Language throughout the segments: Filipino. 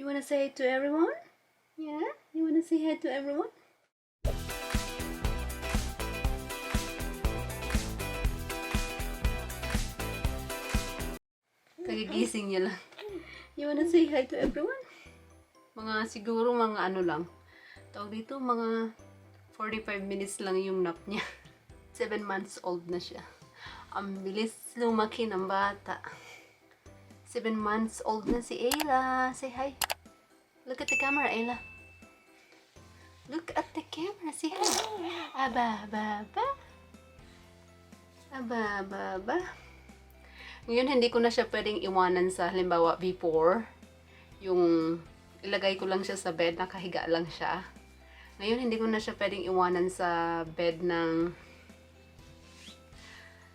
You wanna say hi to everyone? Yeah? You wanna say hi to everyone? Kagigising niya lang. You wanna say hi to everyone? Siguro mga ano lang. Tawag dito, mga 45 minutes lang yung nap niya. 7 months old na siya. Ang bilis lumaki ng bata. 7 months old na si Ayla. Say hi. Look at the camera, Ayla. Look at the camera. Say hi. Aba, ba, ba. Aba, ba, ba. Ngayon, hindi ko na siya pwedeng iwanan sa, halimbawa, before. Yung ilagay ko lang siya sa bed, nakahiga lang siya. Ngayon, hindi ko na siya pwedeng iwanan sa bed ng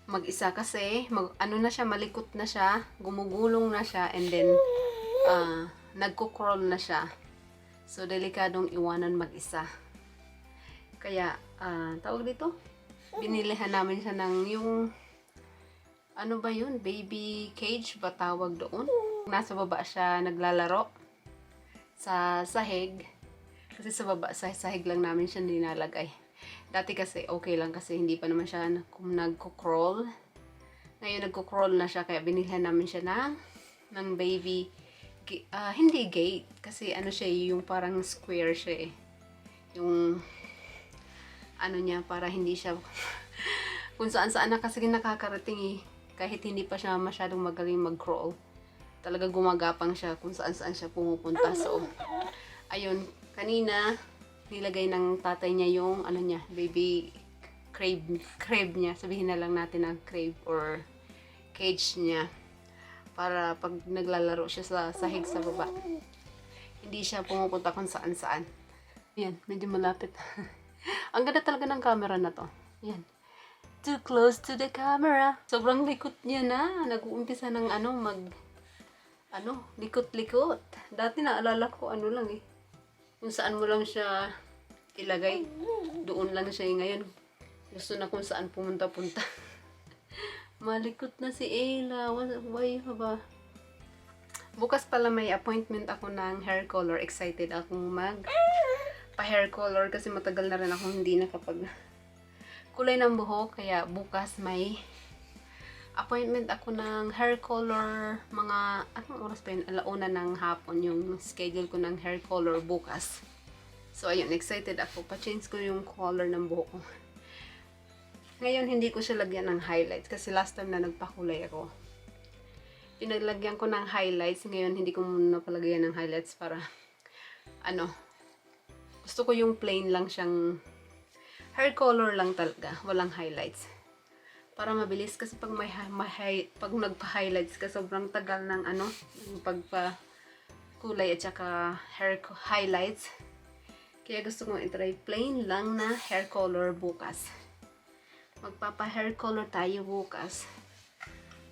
mag-isa kasi ano na siya, malikot na siya, gumugulong na siya, and then nagko-crawl na siya. So delikadong iwanan mag-isa. Kaya tawag dito, binilihan namin siya ng yung ano ba yun, baby cage ba tawag doon. Nasa baba siya naglalaro sa sahig. Kasi sa baba, sa sahig lang namin siya nilalagay. Dati kasi okay lang kasi hindi pa naman siya nagko-crawl. Ngayon nagko-crawl na siya kaya binilhan namin siya ng baby hindi gate kasi ano siya yung parang square siya eh. Yung ano niya para hindi siya kung saan-saan na kasi nakakarating eh. Kahit hindi pa siya masyadong magaling mag-crawl. Talaga gumagapang siya kung saan-saan siya pumupunta. So ayun, kanina nilagay ng tatay niya yung ano niya, baby crib niya. Sabihin na lang natin ang crib or cage niya. Para pag naglalaro siya sa sahig sa baba, hindi siya pumupunta kung saan-saan. Yan, medyo malapit. Ang ganda talaga ng camera na to. Yan. Too close to the camera. Sobrang likot niya na. Nag-uumpisa ng likot-likot. Dati naalala ko ano lang eh. Kung saan mo lang siya ilagay, doon lang siya. Ngayon, gusto na kung saan pumunta-punta. Malikot na si Ayla. Why ba? Bukas pala may appointment ako ng hair color. Excited akong pa-hair color kasi matagal na rin akong hindi nakapag kulay ng buhok. Kaya bukas may appointment ako ng hair color. Mga, anong oras pa yun? Alauna ng hapon yung schedule ko ng hair color bukas. So, ayun, excited ako. Pa-change ko yung color ng buhok ko. Ngayon, hindi ko siya lagyan ng highlights. Kasi last time na nagpakulay ako, pinaglagyan ko ng highlights. Ngayon, hindi ko muna palagyan ng highlights para, gusto ko yung plain lang siyang hair color lang talaga. Walang highlights. Para mabilis kasi pag pag nagpa-highlights ka sobrang tagal ng yung pagpa-kulay at saka hair highlights. Kaya gusto kong i-try plain lang na hair color bukas. Magpapa-hair color tayo bukas.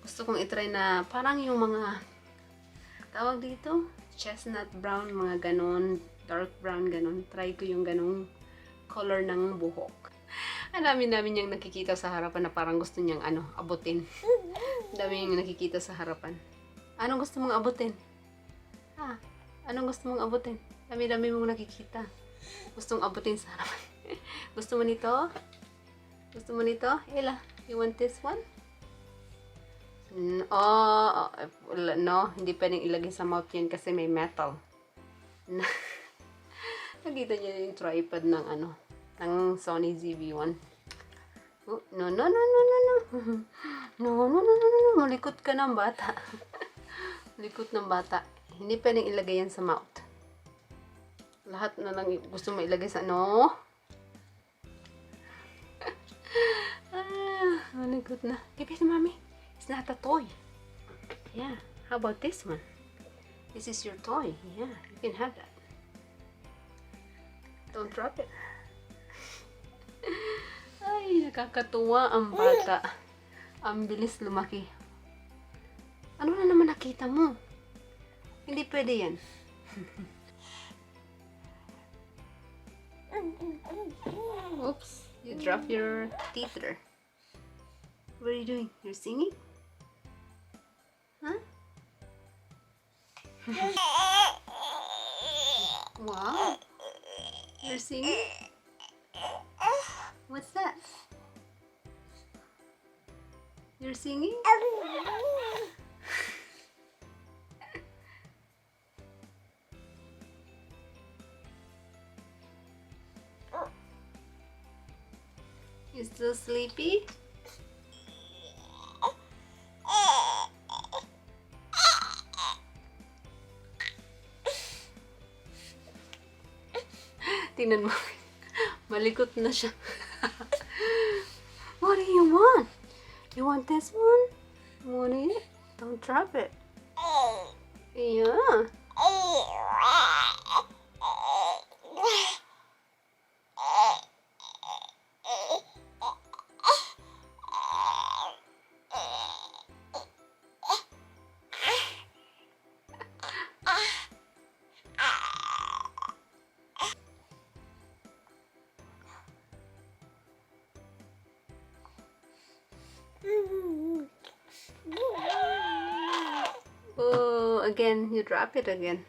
Gusto kong i-try na parang yung mga tawag dito, chestnut brown, mga ganon, dark brown ganon. Try ko yung ganong color ng buhok. Ang dami namin yung nakikita sa harapan na parang gusto niyang abutin. Ang dami yung nakikita sa harapan. Anong gusto mong abutin? Anong gusto mong abutin? Dami-dami mong nakikita. Gustong abutin sa harapan. Gusto mo nito? Gusto mo nito? Ella, you want this one? No, hindi pwedeng ilagay sa mouth yan kasi may metal. Nakita niyo yung tripod ng ng Sony ZV-1. Oh, no. No. Malikot ka ng bata. Likot ng bata. Hindi pwedeng ilagay yan sa mouth. Lahat na lang gusto mo ilagay sa malikot na. Give it to mommy. It's not a toy. Yeah. How about this one? This is your toy. Yeah, you can have that. Don't drop it. Ay, nakakatuwa ang bata. Ang bilis lumaki. Ano na naman nakita mo? Hindi pwede yan. Oops, you dropped your teether. What are you doing? You're singing? Huh? Wow. You're singing? What's that? You're singing? You still sleepy? Tingnan mo. Malikot na siya. What do you want? You want this one? You want it? Don't drop it. Yeah. Oh, again, you drop it again.